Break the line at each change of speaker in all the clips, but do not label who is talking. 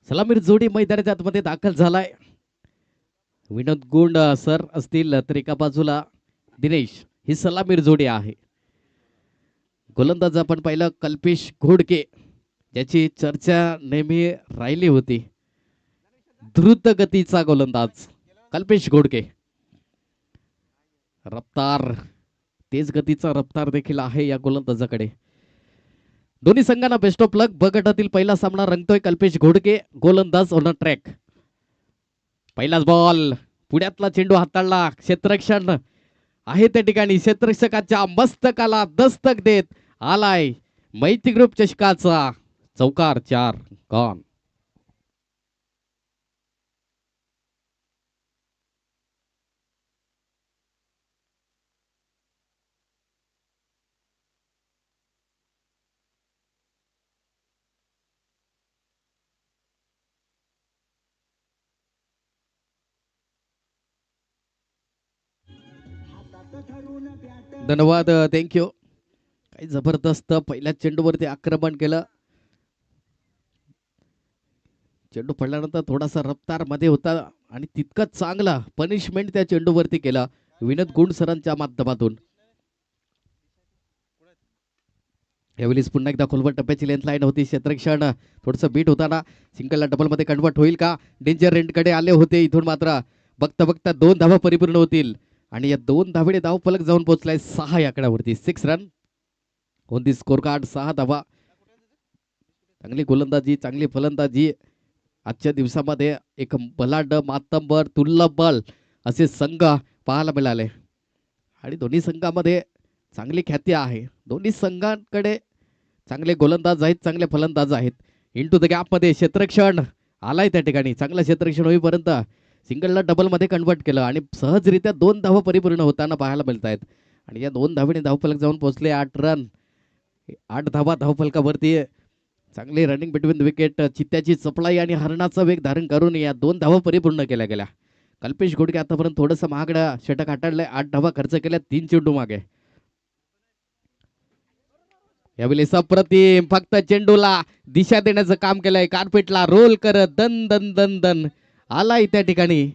सलामीर जोडी मैदानाच्या आतमध्ये दाखल झालाय. विनोद गुंड सर असतील तर एका बाजूला दिनेश ही सलामीर जोडी आहे. गोलंदाज आपण पाहिलं कल्पेश घोडके, ज्याची चर्चा नेहमी राहिली होती. द्रुत गतीचा गोलंदाज कल्पेश घोडके. रफ्तार, तेज गतीचा रफ्तार देखील आहे या गोलंदाजाकडे. दोन्ही संघांना बेस्ट ऑफ लक. ब गटातील पहिला सामना रंगतोय. कल्पेश घोडके गोलंदाज ऑन ट्रॅक. पहिलाच बॉल, पुण्यातला चेंडू हाताळला. क्षेत्ररक्षण आहे त्या ठिकाणी. क्षेत्ररक्षकाच्या मस्तकाला दस्तक देत आलाय मैत्री ग्रुप चषकाचा चौकार. 4 गॉन. धन्यवाद, थँक्यू. काही जबरदस्त पहिल्या चेंडूवरती आक्रमण केलं. चेंडू पडल्यानंतर थोडासा रफ्तार मध्ये होता आणि तितकंच चांगला पनिशमेंट त्या चेंडूवरती केला विनोद गुंड सरांच्या माध्यमातून. यावेळेस पुन्हा एकदा खोलवर टप्प्याची लेंथ लाईन होती. क्षेत्ररक्षण थोडंसं बीट होताना सिंगलला डबल मध्ये कन्वर्ट होईल का? डेंजर एंडकडे आले होते. इथून मात्र बघता बघता 2 धावा परिपूर्ण होतील आणि या 2 धावेने धाव फलक जाऊन पोहोचलाय 6 या आकड्यावरती. 6 run on the score card. 6 धावा. चांगली गोलंदाजी, चांगली फलंदाजी. आजच्या दिवसामध्ये एक बलाढ्य, मातंबर, तुल्यबळ असे संघ पाहायला मिळाले आणि दोन्ही संघामध्ये चांगली ख्याती आहे. दोन्ही संघांकडे चांगले गोलंदाज आहेत, चांगले फलंदाज आहेत. इंटू द गॅप मध्ये क्षेत्ररक्षण आलाय त्या ठिकाणी. चांगलं क्षेत्ररक्षण होईपर्यंत सिंगलला डबल मध्ये कन्वर्ट केलं आणि सहजरित्या 2 धावा परिपूर्ण होताना पाहायला मिळत आहेत आणि या 2 धावेने धावफलक जाऊन पोहोचले. 8 रन, 8 धावा धावफलकावरती. चांगली रनिंग बिटवीन विकेट. चित्त्याची चपळाई आणि हरणाचा वेग धारण करून या 2 धावा परिपूर्ण केल्या गेल्या. कल्पेश घोडके आतापर्यंत थोडंसं महागडं षटक हाताळलंय. 8 धावा खर्च केल्या 3 चेंडू मागे. यावेळी अप्रतिम फक्त चेंडूला दिशा देण्याचं काम केलंय. कार्पेटला रोल करत दन दन दन दन आलाय त्या ठिकाणी.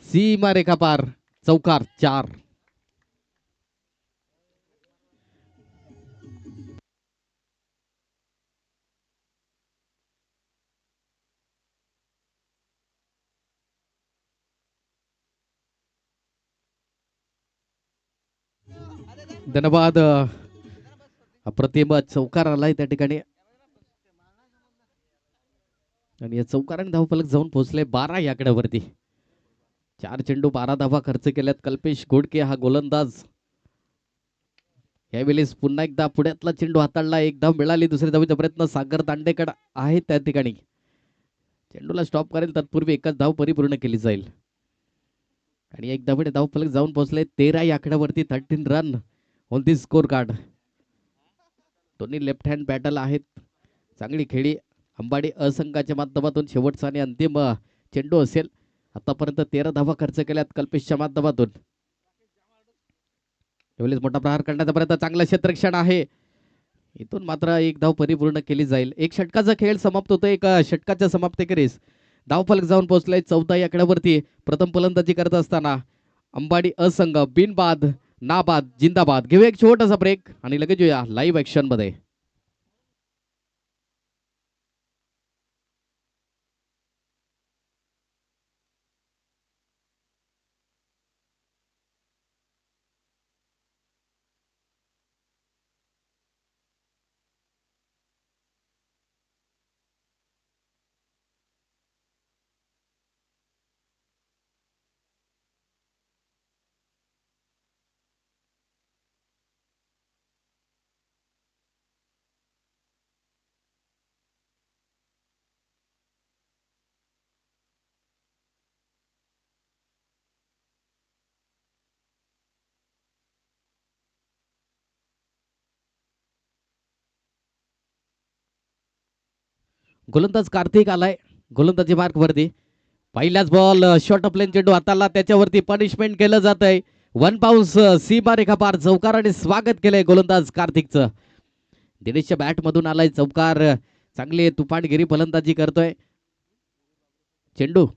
सीमा रेखा पार. चौकार. 4. धन्यवाद. अप्रतिम चौकार आलाय त्या ठिकाणी आणि या चौकाराने धावफलक जाऊन पोहोचले 12 या आकड्यावरती. 4 चेंडू 12 धावा खर्च केल्यात कल्पेश घोडके हा गोलंदाज. यावेळेस पुन्हा एकदा पुण्यातला चेंडू हाताळला. 1 धाव मिळाली. दुसऱ्या धावेचा प्रयत्न सागर दांडेकर आहे त्या ठिकाणी. चेंडूला स्टॉप करेल तत्पूर्वी 1च धाव परिपूर्ण केली जाईल आणि 1 धावेने धावफलक जाऊन पोहोचले 13 या आकड्यावरती. 13 run on the score card. दोन्ही लेफ्ट हँड बॅटल आहेत. चांगली खेळी. अंबाडी असंघाच्या माध्यमातून शेवटचा आणि अंतिम चेंडू असेल. आतापर्यंत 13 धावा खर्च केल्यात कल्पेशच्या माध्यमातून. यावेळेस मोठा प्रहार करण्याचा प्रयत्न. चांगलं क्षेत्ररक्षण आहे. इथून मात्र 1 धाव परिपूर्ण केली जाईल. 1 षटकाचा खेळ समाप्त होतो. 1 षटकाच्या समाप्तीखेरीज धावफलक जाऊन पोहोचलाय 14 या आकड्यावरती. प्रथम फलंदाजी करत असताना अंबाडी असंघ बिनबाद नाबाद जिंदाबाद. घेऊया एक छोटासा ब्रेक आणि लगेच येऊया लाईव्ह ऍक्शन मध्ये. गोलंदाज कार्तिक आलाय गोलंदाजी मार्क वरती. पहिलाच बॉल शॉर्ट प्लेन चेंडू हाताला. त्याच्यावरती पनिशमेंट केलं जात आहे. 1 बाउन्स सीमा रेखा पार. चौकाराने स्वागत केलंय गोलंदाज कार्तिकचं. दिनेशच्या बॅट मधून आलाय चौकार. चांगली तुफानगिरी फलंदाजी करतोय. चेंडू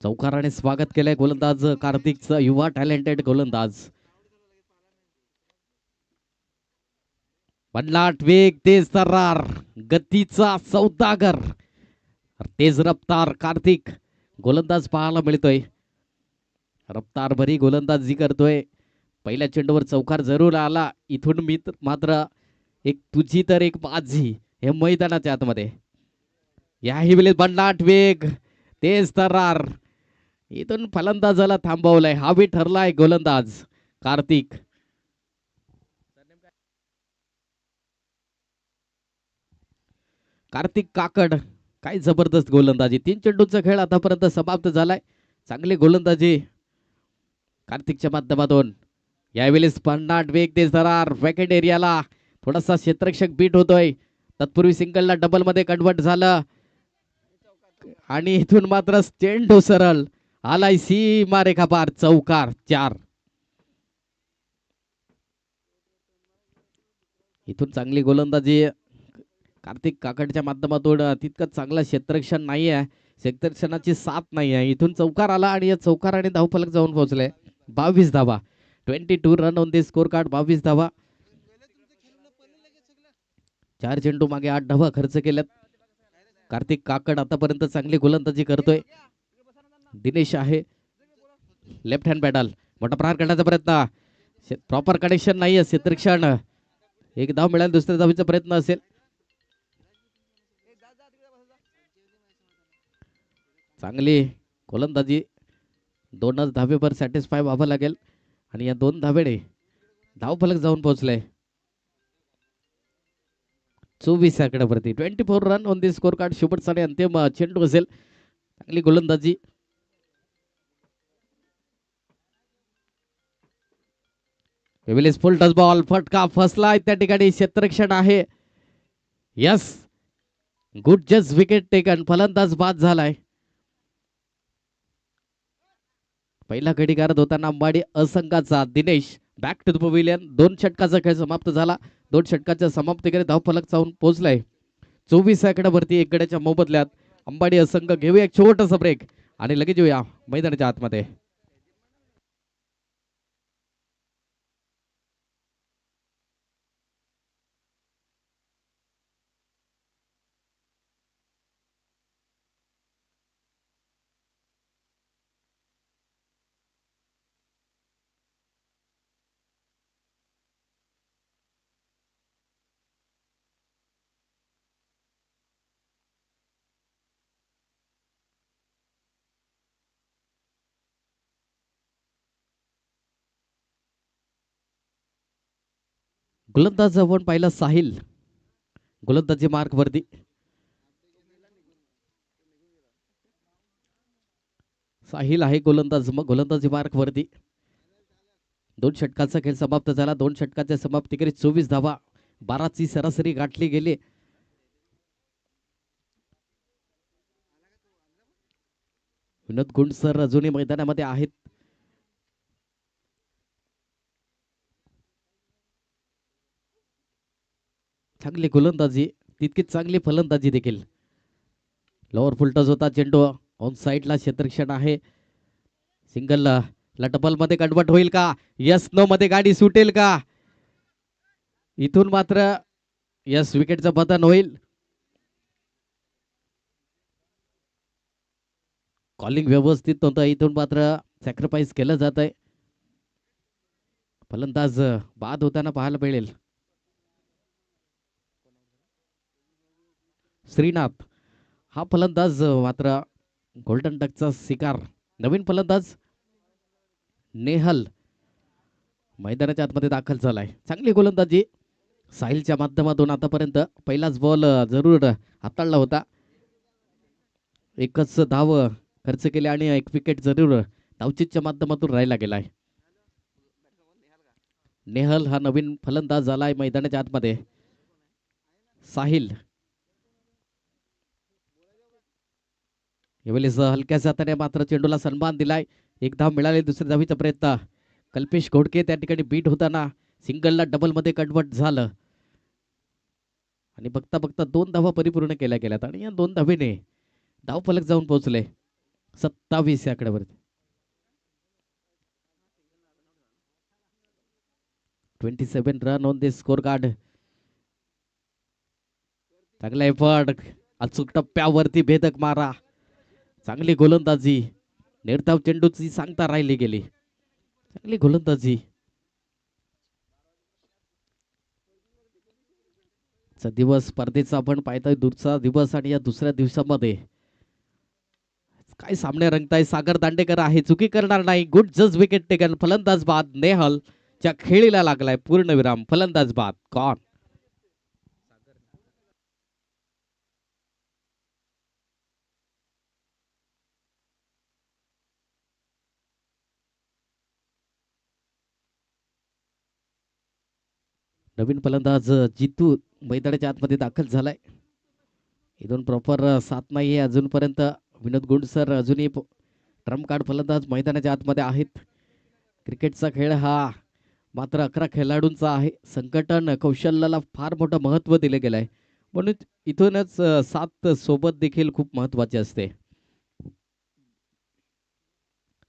चौकाराने स्वागत केलंय गोलंदाज कार्तिकचं, युवा टॅलेंटेड गोलंदाज. भन्नाट वेग, तेज तर्रार, गतीचा सौदागर, तेज रफ्तार कार्तिक गोलंदाज पाहायला मिळतोय. रफ्तार भरी गोलंदाजी करतोय. पहिल्या चेंडूवर चौकार जरूर आला. इथून मी मात्र एक तुझी तर एक माझी हे मैदानाच्या आतमध्ये. याही वेळेस भन्नाट वेग, तेज तर्रार, इथून फलंदाजाला थांबवलंय. हा बी ठरलाय गोलंदाज कार्तिक. कार्तिक काकड, काय जबरदस्त गोलंदाजी. 3 चेंडूचा खेळ आतापर्यंत समाप्त झालाय. चांगली गोलंदाजी कार्तिकच्या माध्यमातून. यावेळेस भन्नाट वेग, तेज तर्रार, वॅकेट एरियाला थोडासा क्षेत्ररक्षक बीट होतोय. तत्पूर्वी सिंगलला डबल मध्ये कन्वर्ट झालं आणि इथून मात्र चेंडू सरळ आलाय सीमा रेखा पार. चौकार 4. इथून चांगली गोलंदाजी कार्तिक काकडच्या माध्यमातून. तितकं चांगलं क्षेत्ररक्षण नाही आहे, क्षेत्ररक्षणाची साथ नाही आहे. इथून चौकार आला आणि या चौकाराने धावफलक जाऊन पोहोचले. 22 धावा, 22 run on the score card. 22 धावा, 4 चेंडू मागे 8 धावा खर्च केल्यात. कार्तिक काकड आतापर्यंत चांगली गोलंदाजी करतोय. दिनेश आहे लेफ्ट हँड बॅटल, मोठा प्रहार करण्याचा प्रयत्न, प्रॉपर कनेक्शन नाही आहे. क्षेत्ररक्षण, एक धाव मिळाल, दुसऱ्या धावीचा प्रयत्न असेल. चांगली गोलंदाजी, 2च धावेवर सॅटिस्फाय व्हावं लागेल आणि या 2 धावेने धावफलक जाऊन पोहोचले. 24 आकड्यावरती. 24 run on the score card. शेवटचा अंतिम चेंडू असेल. चांगली गोलंदाजी. फुल टच बॉल, फटका फसलाय त्या ठिकाणी. क्षेत्ररक्षण आहे. Yes, good just wicket taken. फलंदाज बाद झालाय. पहिला गडी करत होताना अंबाडी असंघाचा Dinesh back to the pavilion. 2 षटकाचा खेळ समाप्त झाला. 2 षटकाच्या समाप्तीकडे धावफलक जाऊन पोहोचलाय. 24 आकड्यावरती 1 गड्याच्या मोबदल्यात अंबाडी असंघ. घेऊया एक छोटासा ब्रेक आणि लगेच येऊया मैदानाच्या आतमध्ये. गोलंदाज आपण पाहिला साहिल, गोलंदाजी मार्क वरती. साहिल आहे गोलंदाज, मग गोलंदाजी मार्क वरती. 2 षटकाचा खेळ समाप्त झाला. 2 षटकाच्या समाप्तीकडे 24 धावा, 12ची सरासरी गाठली गेली. विनोद गुंड सर अजूनही मैदानामध्ये आहेत. चांगली गोलंदाजी, तितकीच चांगली फलंदाजी देखील. लोअर फुलटच होता चेंडू. ऑन साइडला क्षेत्ररक्षण आहे. सिंगल ला डबल मध्ये कन्वर्ट होईल का? यस नो मध्ये गाडी सुटेल का? इथून मात्र यस, विकेटचं पतन होईल. कॉलिंग व्यवस्थित होतं. इथून मात्र सॅक्रिफाईस केलं जात आहे. फलंदाज बाद होताना पाहायला मिळेल. श्रीनाथ हा फलंदाज मात्र गोल्डन डकचा शिकार. नवीन फलंदाज नेहल मैदानाच्या आतमध्ये दाखल झालाय. चांगली गोलंदाजी साहिलच्या माध्यमातून. आतापर्यंत पहिलाच बॉल जरूर हाताळला होता. एकच धाव खर्च केले आणि एक विकेट जरूर धावचीतच्या माध्यमातून राहिला गेलाय. नेहल हा नवीन फलंदाज झालाय मैदानाच्या आतमध्ये. साहिल यावेळेस हलक्याच हाताने मात्र चेंडूला सन्मान दिलाय. एक धाव मिळाली. दुसऱ्या धावीचा प्रयत्न. कल्पेश घोडके त्या ठिकाणी बीट होताना सिंगलला डबल मध्ये कन्वर्ट झालं आणि बघता बघता 2 धावा परिपूर्ण केल्या गेल्यात आणि या 2 धावेने धावफलक जाऊन पोहोचले 27 या आकड्यावरती. 27 run on this score card. चांगला एफर्ट. अचूक टप्प्यावरती भेदक मारा. चांगली गोलंदाजी. निर्धाव चेंडूची सांगता राहिली गेली. चांगली गोलंदाजी. दिवस स्पर्धेचा आपण पाहताय दूरचा दिवस आणि या दुसऱ्या दिवसामध्ये काय सामने रंगताय. सागर दांडेकर आहे, चुकी करणार नाही. गुड जज विकेट टेकन. फलंदाज बाद. नेहल च्या खेळीला लागलाय पूर्णविराम. फलंदाज बाद. कॉन. नवीन फलंदाज जितू मैदानाच्या आतमध्ये दाखल झालाय. इथून प्रॉपर साथ नाहीये अजूनपर्यंत. विनोद गुंड सर अजूनही ट्रम्प कार्ड फलंदाज मैदानाच्या आतमध्ये आहेत. क्रिकेटचा खेळ हा मात्र 11 खेळाडूंचा आहे. संघटन कौशल्याला फार मोठं महत्त्व दिले गेलं आहे. म्हणून इथूनच 7 सोबत देखील खूप महत्त्वाचे असते.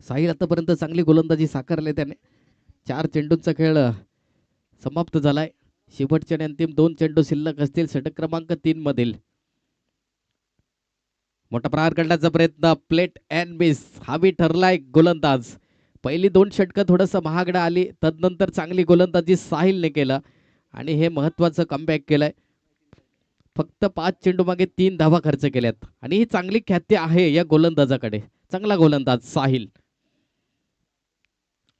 साहिल आतापर्यंत चांगली गोलंदाजी साकारली त्याने. 4 चेंडूंचा खेळ समाप्त झालाय. शेवटचे आणि अंतिम 2 चेंडू शिल्लक असतील षटक क्रमांक 3 मधील. मोठा प्रहार करण्याचा प्रयत्न. Plate and miss. हावी ठरलाय गोलंदाज. पहिली 2 षटकं थोडंसं महागडं आली. तदनंतर चांगली गोलंदाजी साहिलने केलं आणि हे महत्वाचं कमबॅक केलंय. फक्त 5 चेंडू मागे 3 धावा खर्च केल्यात आणि ही चांगली ख्याती आहे या गोलंदाजाकडे. चांगला गोलंदाज साहिल.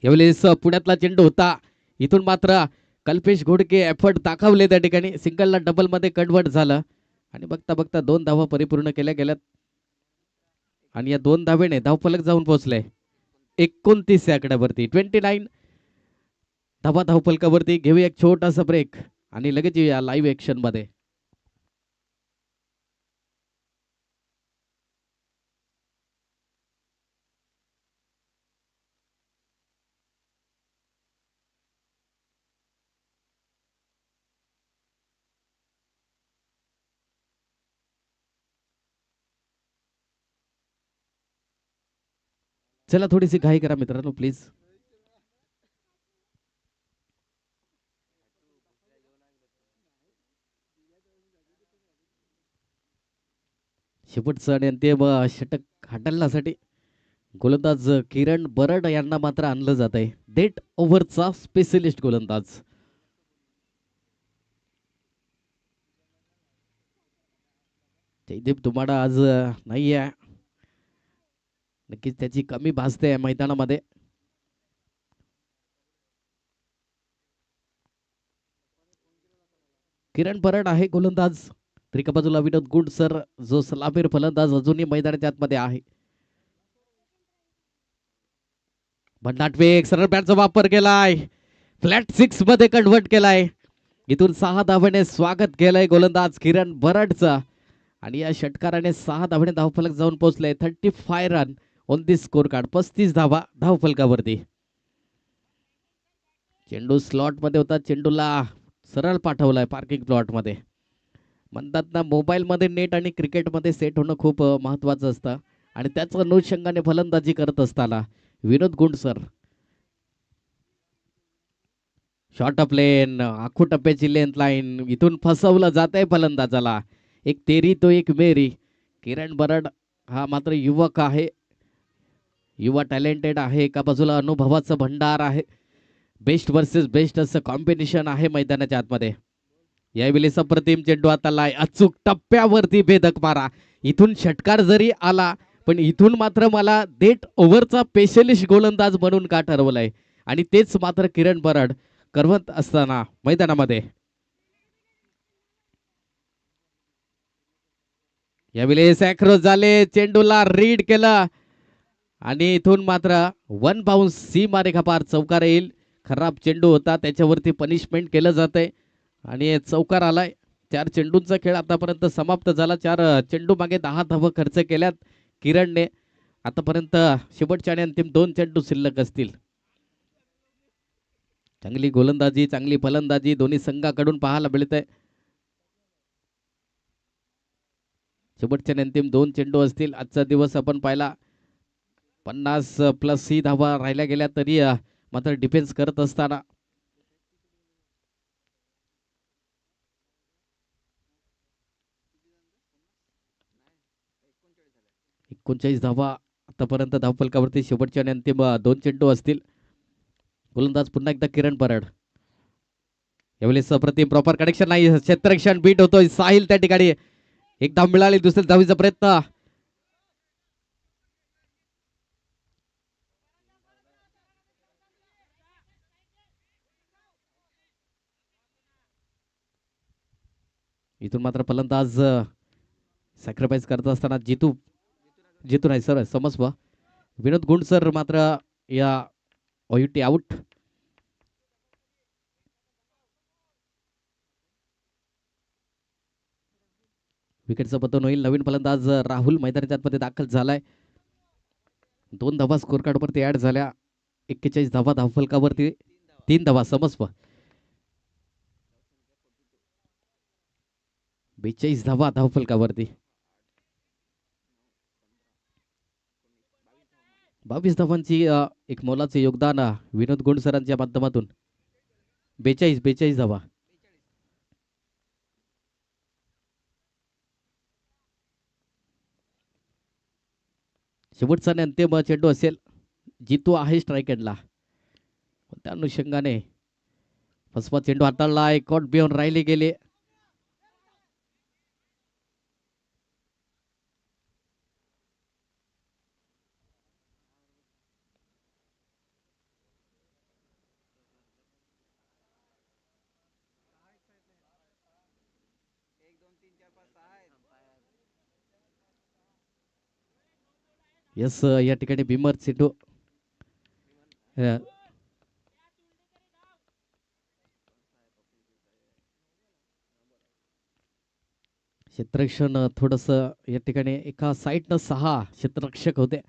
यावेळेस पुण्यातला चेंडू होता. इथून मात्र कल्पेश घोडके एफर्ट दाखवले त्या ठिकाणी. सिंगलला डबल मध्ये कन्वर्ट झालं आणि बघता बघता 2 धावा परिपूर्ण केल्या गेल्यात आणि या 2 धावेने धावफलक जाऊन पोहोचले 29 या आकड्यावरती. 29 धावा धावफलकावरती. घेऊया एक छोटासा ब्रेक आणि लगेच येऊया लाईव्ह ऍक्शन मध्ये. चला थोडीशी घाई करा मित्रांनो प्लीज. शेवटचं आणि अंतिम षटक हाताळण्यासाठी गोलंदाज किरण बरड यांना मात्र आणलं जात आहे. डेट ओव्हरचा स्पेशलिस्ट गोलंदाज. जयदीप तुमाडा आज नाही आहे. नक्कीच त्याची कमी भासते मैदानामध्ये. किरण बरड आहे गोलंदाज. त्रिका बाजूला विनोद गुंड सर जो सलामीर फलंदाज अजूनही मैदानाच्या आतमध्ये आहे. भन्नाटवेग सरळ बॅटचा वापर केलाय. फ्लॅट 6 मध्ये कन्वर्ट केलाय. इथून 6 धावाने स्वागत केलंय गोलंदाज किरण बरडचा आणि या षटकाराने 6 धावाने धावफलक जाऊन पोहोचले. 35 run on this score card. 35 धावा धावफलकावरती. चेंडू स्लॉट मध्ये होता. चेंडूला सरळ पाठवलाय पार्किंग प्लॉट मध्ये. म्हणतात ना मोबाईल मध्ये नेट आणि क्रिकेटमध्ये सेट होणं खूप महत्वाचं असतं आणि त्याच अनुषंगाने फलंदाजी करत असताना विनोद गुंड सर शॉर्ट ऑफ लेन. आखू टप्प्याची लेंथ लाईन. इथून फसवलं जात आहे फलंदाजाला. एक तेरी तो एक मेरी. किरण बरड हा मात्र युवक आहे. युवा टॅलेंटेड आहे. एका बाजूला अनुभवाचं भंडार आहे. बेस्ट वर्सेस बेस्ट असं कॉम्बिनेशन आहे मैदानाच्या आतमध्ये. यावेळी सप्रतिम चेंडू हातालाय. अचूक टप्प्यावरती भेदक मारा. इथून षटकार जरी आला पण इथून मात्र मला डेट ओव्हरचा स्पेशलिस्ट गोलंदाज म्हणून का ठरवलंय आणि तेच मात्र किरण बरड करवत असताना मैदानामध्ये. यावेळी सॅक्रोज झाले. चेंडूला रीड केलं आणि इथून मात्र 1 बाउन्स सी मारेखा पार चौकार येईल. खराब चेंडू होता, त्याच्यावरती पनिशमेंट केलं जातंय आणि चौकार आलाय. 4 चेंडूंचा खेळ आतापर्यंत समाप्त झाला. 4 चेंडू मागे 10 धावा खर्च केल्यात किरणने. आतापर्यंत शेवटच्या आणि अंतिम 2 चेंडू शिल्लक असतील. चांगली गोलंदाजी, चांगली फलंदाजी दोन्ही संघाकडून पाहायला मिळतंय. शेवटच्या आणि अंतिम 2 चेंडू असतील. आजचा दिवस आपण पाहिला 50+ ही धावा राहिल्या गेल्या तरी मात्र डिफेन्स करत असताना 39 धावा आतापर्यंत धावफलकावरती शेवटच्या आणि अंतिम 2 चेंडू असतील. गोलंदाज पुन्हा एकदा किरण परड. यावेळेस प्रतिम प्रॉपर कनेक्शन नाही. क्षेत्ररक्षण बीट होतोय. साहिल त्या ठिकाणी एक धाव मिळाली. दुसऱ्या धावीचा प्रयत्न. इथून मात्र फलंदाज सॅक्रिफाईस करत असताना जितू नाही सर समज विनोद गुंड सर मात्र या ओयुटी आउट. विकेटचं पतन होईल. नवीन फलंदाज राहुल मैदानाच्या आतमध्ये दाखल झालाय. 2 धावा स्कोर कार्ड वरती ऍड झाल्या. 41 धावा धावफलकावरती 3 धावा समज 42 धावा धावफलकावरती 22 धावांची एक मोलाचे योगदान विनोद गुंड सरांच्या माध्यमातून. 42 धावा. शेवटचा आणि अंतिम चेंडू असेल. जितू आहे स्ट्राईक एंडला. त्या अनुषंगाने फसवा चेंडू हाताळला. एक आउट बियॉन राहिले गेले. यस या ठिकाणी भीमर चेंडू क्षेत्ररक्षण थोडस या ठिकाणी एका साईडनं 6 क्षेत्ररक्षक होते.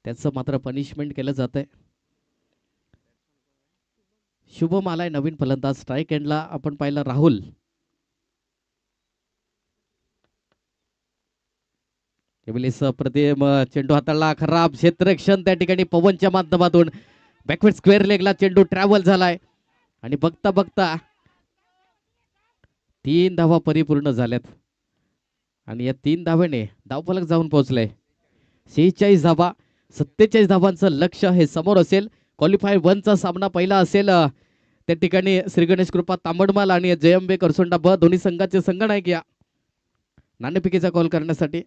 त्याचं मात्र पनिशमेंट केलं जात आहे. शुभम आलाय नवीन फलंदाज. स्ट्राईक एंडला आपण पाहिलं राहुल. प्रतिम चेंडू हाताळला. खराब क्षेत्ररक्षण त्या ठिकाणी पवनच्या माध्यमातून बॅकवर्ड स्क्वेअर लेगला चेंडू ट्रॅव्हल झालाय आणि बघता बघता 3 धावा परिपूर्ण झाल्यात आणि या 3 धाव्याने धावफलक जाऊन पोहोचलंय. 46 धावा. 47 धावांचं लक्ष हे समोर असेल. क्वालिफायर 1 चा सामना पहिला असेल त्या ठिकाणी श्री गणेश कृपा तांबडमाल आणि जयंबे करसोंडा ब दोन्ही संघाचे संघनायक या नाणेफेकीचा कॉल करण्यासाठी.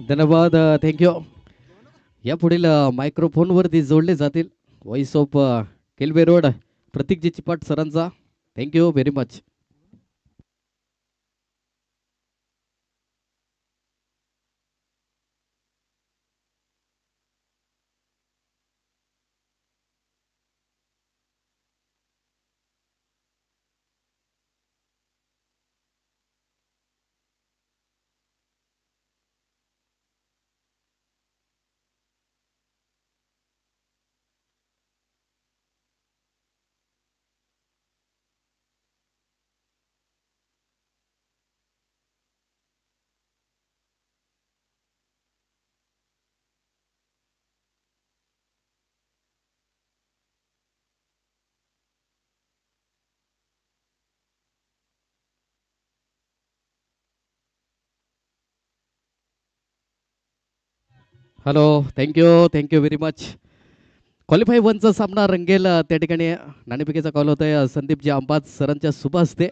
धन्यवाद. थँक्यू. या पुढील मायक्रोफोन वरती जोडले जातील व्हॉइस ऑफ केल्वे रोड प्रतीकजी चिपाट सरांचा. Thank you very much. Hello, thank you very much. Qualify वनचा सामना रंगेल त्या ठिकाणी नाणेफेकीचा कॉल होत आहे संदीपजी अंबाज सरांच्या शुभ हस्ते.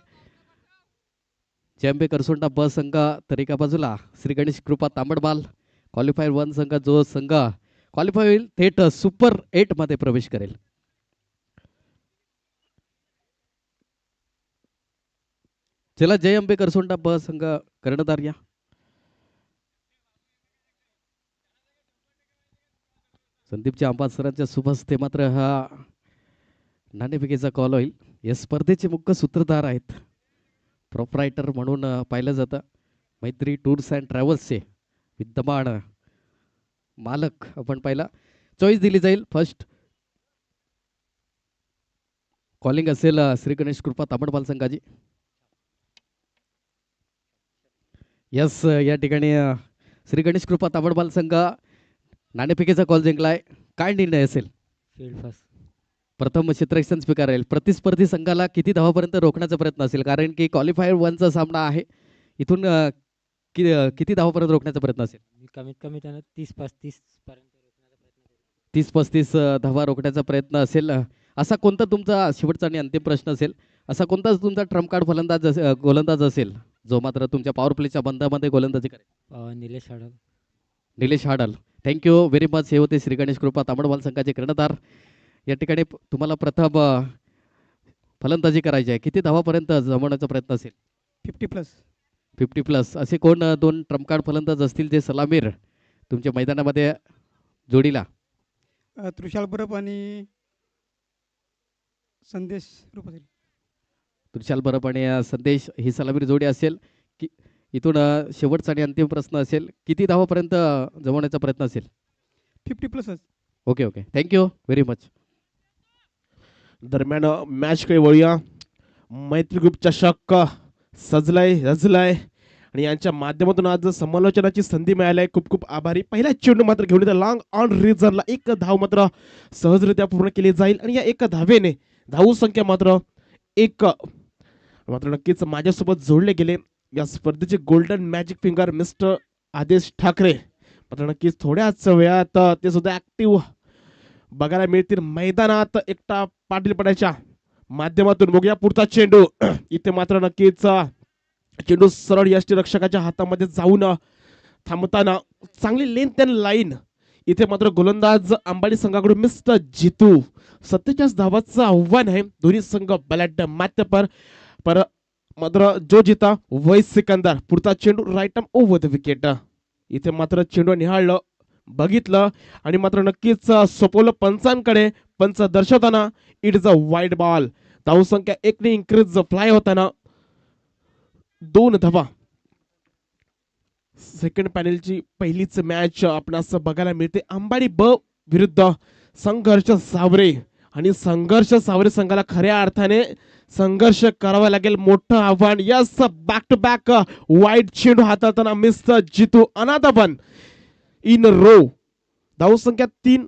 चेंबे करसोंडा ब संघ तर एका बाजूला श्री गणेश कृपा तांबडबाल. क्वालिफायर वन संघ जो संघ क्वालिफाय होईल थेट सुपर 8 मध्ये प्रवेश करेल. चला जय अंबे करसोंडा ब संघ कर्णधार या. संदीपच्या अंबाज सरांच्या शुभ हस्ते मात्र हा नाणेफेकीचा कॉल होईल. या स्पर्धेचे मुख्य सूत्रधार आहेत, प्रोप्रायटर म्हणून पाहिलं जातं मैत्री टूर्स अँड ट्रॅव्हल्सचे विद्यमान मालक आपण पाहिला. चॉईस दिली जाईल. फर्स्ट कॉलिंग असेल श्री गणेश कृपा तांबडबाल संघाची. यस, या ठिकाणी श्री गणेश कृपा तांबडबाल संघ नाणेफेकीचा कॉल जिंकलाय. काय निर्णय असेल?
Field first.
प्रथम क्षेत्ररक्षण स्वीकारेल. प्रतिस्पर्धी संघाला किती धावापर्यंत रोखण्याचा प्रयत्न असेल, कारण की क्वालिफायर वनचा सामना आहे. इथून किती धावापर्यंत रोखण्याचा प्रयत्न असेल?
कमीत कमी त्यानं 30-35 पर्यंत रोखण्याचा प्रयत्न करेल.
30-35 धावा रोखण्याचा प्रयत्न असेल. असा कोणता तुमचा शेवटचा आणि अंतिम प्रश्न असेल? असा कोणताच तुमचा ट्रम्प कार्ड फलंदाज गोलंदाज असेल जो मात्र तुमच्या पॉवर प्लेच्या बंदामध्ये गोलंदाजी करेल?
Nilesh Hadal.
Nilesh Hadal. Thank you very much. हे होते श्री गणेश कृपा तांबडबाल संघाचे कर्णधार. या ठिकाणी तुम्हाला प्रथम फलंदाजी करायची आहे. किती धावापर्यंत जमवण्याचा प्रयत्न असेल?
50+.
50+. असे कोण दोन ट्रम्प कार्ड फलंदाज असतील जे सलामीर तुमच्या मैदानामध्ये जोडीला?
तृषाल बरप आणि संदेश रूपसरी.
तुषाल बरप आणि संदेश ही सलामीर जोडी असेल. की इथून शेवटचा आणि अंतिम प्रश्न असेल, किती धावापर्यंत जमवण्याचा प्रयत्न असेल?
50+.
Okay thank you very much.
दरम्यान मॅच काही वळूया. मैत्री ग्रुप चषक सजलाय रजलाय आणि यांच्या माध्यमातून आज समालोचनाची संधी मिळाली आहे. खूप खूप आभारी. पहिला चेंडू मात्र घेऊन येतात लॉंग ऑन रिझनला. एक धाव मात्र सहजरित्या पूर्ण केली जाईल आणि या एका धावेने धाव संख्या मात्र एक मात्र नक्कीच माझ्यासोबत जोडले गेले या स्पर्धेचे गोल्डन मॅजिक फिंगर मिस्टर आदेश ठाकरे. मात्र नक्कीच थोड्याच वेळात ते सुद्धा ऍक्टिव्ह बघायला मिळतील मैदानात एकटा पाटील पडायच्या माध्यमातून. बघूया पुढचा चेंडू. इथे मात्र नक्कीच चेंडू सरळ यष्टीरक्षकाच्या हातामध्ये जाऊन थांबताना चांगली लेंथ अँड लाईन. इथे मात्र गोलंदाज अंबाडी संघाकडून मिस्टर जितू. 47 धावांचं आव्हान आहे. दोन्ही संघ बॅलेट मात्य पर मात्र जो जिता वैस सिकंदर. पुढचा चेंडू right arm over the wicket. इथे मात्र चेंडू निहाळलं बघितलं आणि मात्र नक्कीच सोपवलं पंचांकडे. पंच दर्शवताना it is a wide ball. धावसंख्या 1 ने इन्क्रीज फ्लाय होताना 2 धावा. सेकंड पॅनेलची पहिलीच मॅच आपणास बघायला मिळते. अंबाडी ब विरुद्ध संघर्ष सावरे आणि संघर्ष सावरे संघाला खऱ्या अर्थाने संघर्ष करावा लागेल. मोठं आव्हान. Yes, back to back wide चेंडू हाताळताना मिस्टर जितू अनादा वन इन रो. धावसंख्या 3.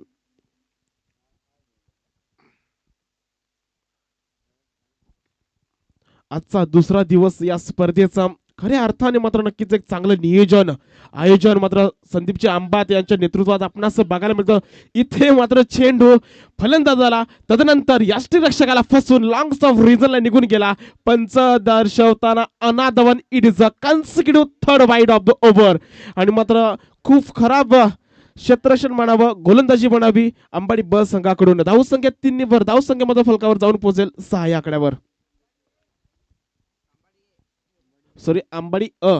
आजचा दुसरा दिवस या स्पर्धेचा. खऱ्या अर्थाने मात्र नक्कीच एक चांगलं नियोजन आयोजन मात्र संदीपचे आंबात यांच्या नेतृत्वात आपणास बघायला मिळतं. इथे मात्र चेंडू फलंदाजाला तदनंतर यष्टीरक्षकाला फसून लॉंग ऑफ रिझनला निघून गेला. पंच दर्शवताना अनादवन it is a consecutive third wide of the over. आणि मात्र खूप खराब क्षेत्ररक्षण म्हणावं गोलंदाजी म्हणावी अंबाडी ब संघाकडून. धावसंख्या 3 निवर. धावसंख्येमध्ये फलकावर जाऊन पोहोचेल 6 या आकड्यावर. सॉरी, अंबाडी अ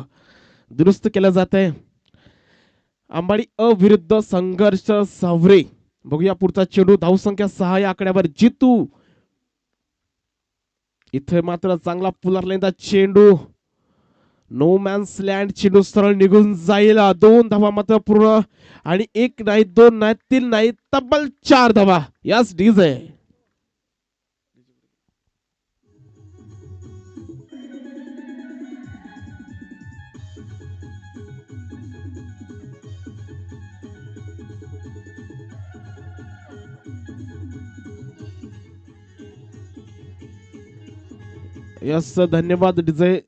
दुरुस्त केलं जात आहे. अंबाडी अ विरुद्ध संघर्ष सावरे. बघूया पुढचा चेंडू. धावसंख्या 6 या आकड्यावर. जितू इथे मात्र चांगला पुलारलेला चेंडू. No man's land. चेंडू सरळ निघून जाईल. 2 धावा मात्र पूर्ण आणि 1 नाही 2 नाही 3 नाही तब्बल 4 धावा. यास डीजे. यस, धन्यवाद डीजे.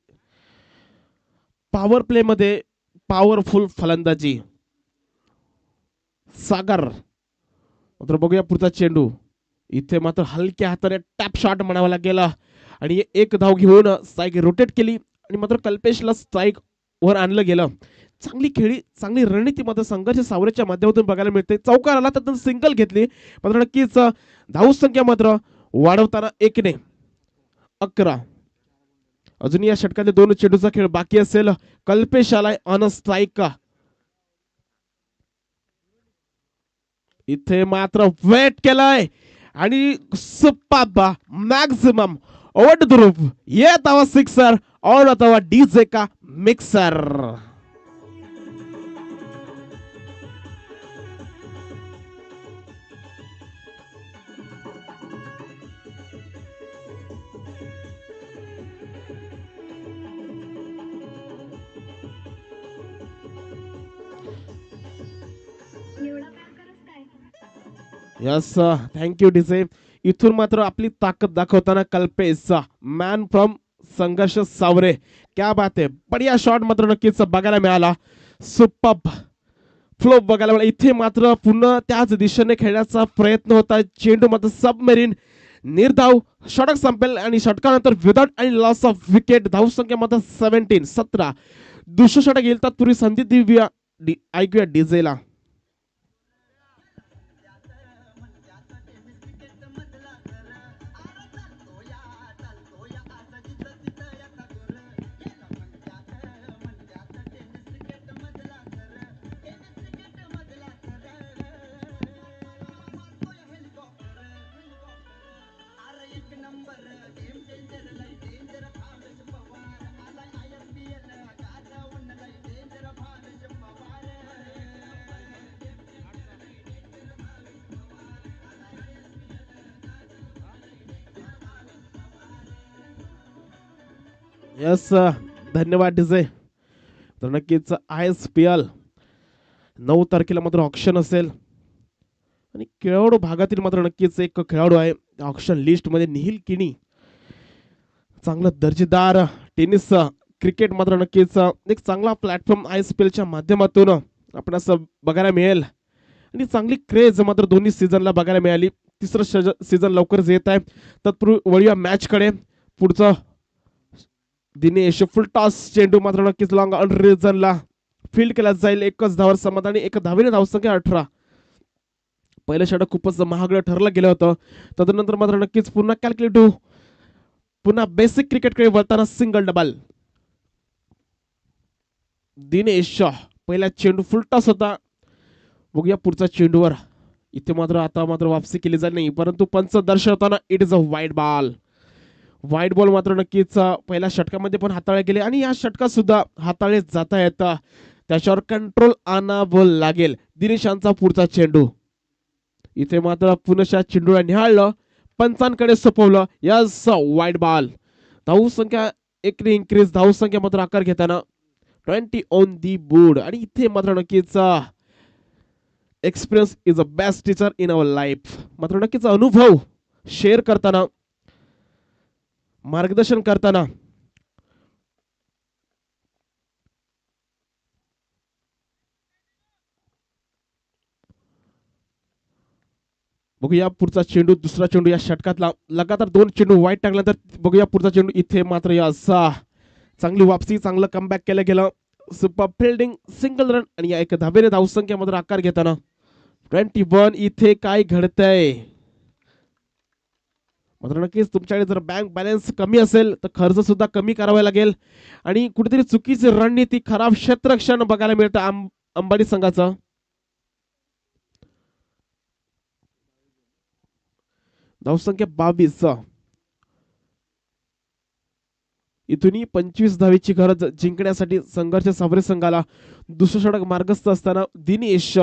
पॉवर प्ले मध्ये पॉवरफुल फलंदाजी. 2 धावा मात्र पूर्ण आणि 1 नाही 2 नाही तब्बल 4 धावा. यास डीजे.
2 धावा मात्र पूर्ण आणि 1 नाही 2 नाही तब्बल 4 धावा. यास डीजे.
सागर. मात्र बघूया पुढचा चेंडू. इथे मात्र हलक्या हाताने टॅप शॉट म्हणावा लागेल आणि एक धाव घेऊन स्ट्राईक रोटेट केली आणि मात्र कल्पेशला स्ट्राईक वर आणलं गेलं. चांगली खेळी, चांगली रणनीती मात्र संघर्ष सावरेच्या माध्यमातून बघायला मिळते. चौकार आला तर सिंगल घेतली, मात्र नक्कीच धावसंख्या मात्र वाढवताना 1 ने 11. अजून या षटकातले 2 चेंडूचा खेळ बाकी असेल. कल्पेश आलाय ऑन स्ट्राईक. इथे मात्र वेट केलाय आणि super maximum over to the roof. येत आवा सिक्सर और अथवा डीजे का मिक्सर. Yes, thank you DJ. इथून मात्र आपली ताकद दाखवताना कल्पेश, मॅन फ्रॉम संघर्ष सावरे. क्या बात आहे. बढिया शॉट मात्र नक्कीच बघायला मिळाला. सुपर फ्लो बघायला मिळाला. इथे मात्र पुन्हा त्याच दिशेने खेळण्याचा प्रयत्न होता. चेंडू मात्र सबमेरीन निर्धाव. षटक संपेल आणि षटकानंतर विदाउट आणि लॉस ऑफ विकेट. धावसंख्या मात्र 17. दुसरं षटक येईल तत्पूर्वी संधी दिव्या ऐकूया डीजेला. यस, धन्यवाद डीजे. तर नक्कीच ISPL 9 तारखेला मात्र ऑक्शन असेल आणि खेळाडू भागातील मात्र नक्कीच एक खेळाडू आहे ऑक्शन लिस्ट मध्ये, निहिल किनी. चांगलं दर्जेदार टेनिस क्रिकेट मात्र नक्कीच एक चांगला प्लॅटफॉर्म ISPLच्या माध्यमातून आपण असं बघायला मिळेल आणि चांगली क्रेज मात्र दोन्ही सीझनला बघायला मिळाली. तिसरं सीझन लवकरच येत आहे. तत्पूर्वी वळूया मॅच कडे. पुढचं दिनेश फुल टॉस चेंडू मात्र नक्कीच लॉंग ऑन रिजनला फील्ड केला जाईल. एकच धावर समाधानी, एक धावेने धावसंख्या 18. पहिलं षटक खूपच महागडं ठरलं गेलं होतं. तदनंतर मात्र नक्कीच पुन्हा कॅल्क्युलेटिव्ह, पुन्हा बेसिक क्रिकेटकडे वळताना सिंगल डबल. दिनेश पहिला चेंडू फुल टॉस होता. बघूया पुढचा चेंडूवर. इथे मात्र आता मात्र वापसी केली जाईल नाही, परंतु पंच दर्शवताना it is a wide ball. Wide ball मात्र नक्कीच पहिल्या षटकामध्ये पण हाताळले गेले आणि या षटकात सुद्धा हाताळले जाता येतं. त्याच्यावर कंट्रोल आणावं लागेल. दिनेशांचा पुढचा चेंडू. इथे मात्र पुनशा चेंडूला निहाळलं, पंचांकडे सोपवलं. Yes, wide ball. धावसंख्या 1 ने इन्क्रीज. धावसंख्या मात्र आकार घेताना 20 ऑन दी बोर्ड. आणि इथे मात्र नक्कीच experience is a best teacher in our life. मात्र नक्कीच अनुभव शेअर करताना, मार्गदर्शन करताना बघूया पुढचा चेंडू. दुसरा चेंडू या षटकातला. लगातार 2 चेंडू वाईट टाकल्यानंतर बघूया पुढचा चेंडू. इथे मात्र या चांगली वापसी, चांगलं कमबॅक केलं गेलं. सुपर फिल्डिंग, सिंगल रन आणि या एक धावेने धावसंख्या मात्र आकार घेताना 21. इथे काय घडतंय? मात्र नक्कीच तुमच्याकडे जर बँक बॅलन्स कमी असेल तर खर्च सुद्धा कमी करावा लागेल आणि कुठेतरी चुकीची रणनीती, खराब क्षेत्ररक्षण बघायला मिळतं अंबानी संघाचं. धावसंख्या 22. इथूनही 25 धावेची गरज जिंकण्यासाठी संघर्ष सावरे संघाला. दुसरं षटक मार्गस्थ असताना दिनेश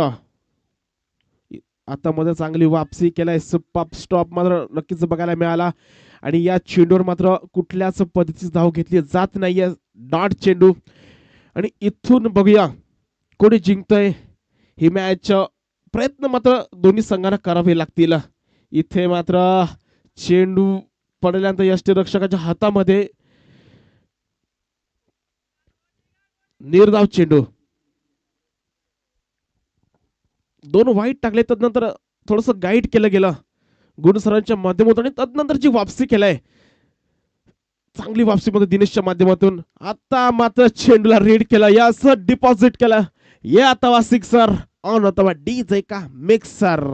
आता मध्ये चांगली वापसी केलाय. सुपर स्टॉप मात्र नक्कीच बघायला मिळाला आणि या चेंडूवर मात्र कुठल्याच पद्धतीची धाव घेतली जात नाहीये. डॉट चेंडू आणि इथून बघूया कोणी जिंकतोय ही मॅच. प्रयत्न मात्र दोन्ही संघांना करावे लागतील. इथे मात्र चेंडू पडल्यानंतर यष्टीरक्षकाच्या हातामध्ये निर्धाव चेंडू. 2 वाईट टाकले, तदनंतर थोडस गाईड केलं गेलं गुण सरांच्या माध्यमातून आणि तदनंतरची वापसी केलाय चांगली वापसी मध्ये दिनेशच्या माध्यमातून. आता मात्र चेंडूला रीड केला, यास डिपॉझिट केला. ये अथवा सिक्सर ऑन अथवा डीजे का मिक्सर.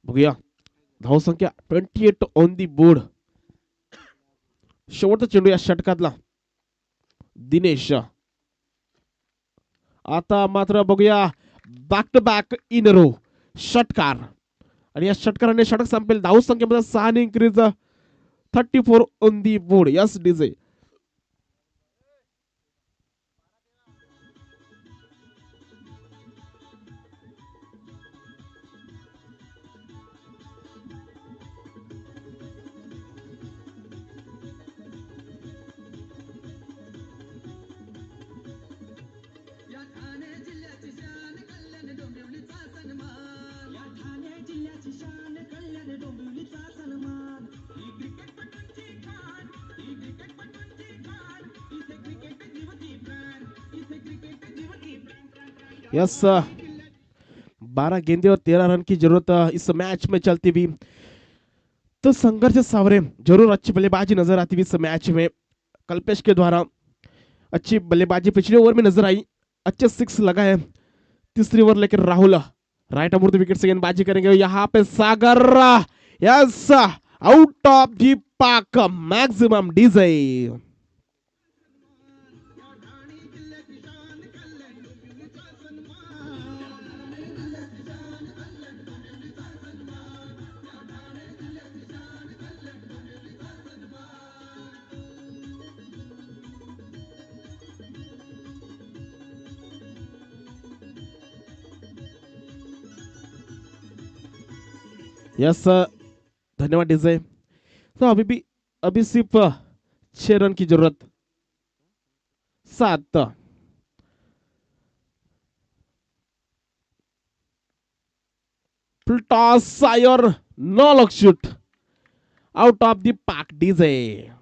बघूया धावसंख्या 28 ऑन दी बोर्ड. शेवटचा चेंडू या षटकातला दिनेश. आता मात्र बघूया back to back in row षटकार आणि या षटकाराने षटक संपेल. धावसंख्येमध्ये 6 increase 34 on the board. Yes DJ. Yes 12 गेंदे और 13 रन की जरूरत इस मैच में चलती हुई, तो संघर्ष सावरे जरूर अच्छी बल्लेबाजी नजर आती हुई इस मैच में. कल्पेश के द्वारा अच्छी बल्लेबाजी पिछले ओवर में नजर आई, अच्छे 6 लगाए. तीसरी ओवर लेकर राहुल राइट अमूर्त विकेट से गेंदबाजी करेंगे. यहाँ पे Sagar yes out of the park maximum DJ. Yes धन्यवाद डीजे. तो अभी सिर्फ 6 रन की जरूरत. 7 टॉस सायर no look shot out of the park DJ.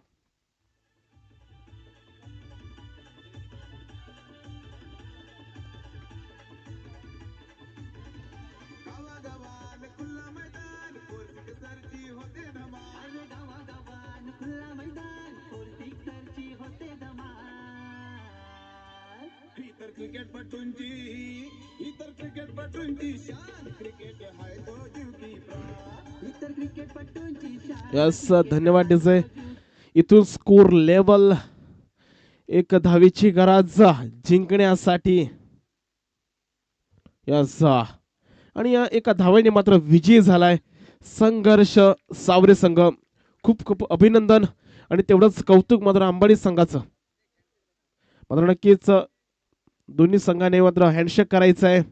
Yes धन्यवाद डीजे. इथून स्कोर लेवल एक धावीची गरज जिंकण्यासाठी. यस आणि या एका धावेने मात्र विजयी झालाय संघर्ष सावरे संघ. खूप खूप अभिनंदन आणि तेवढंच कौतुक मात्र अंबानी संघाचं. मात्र नक्कीच दोन्ही संघाने मात्र हँडशेक करायचं आहे.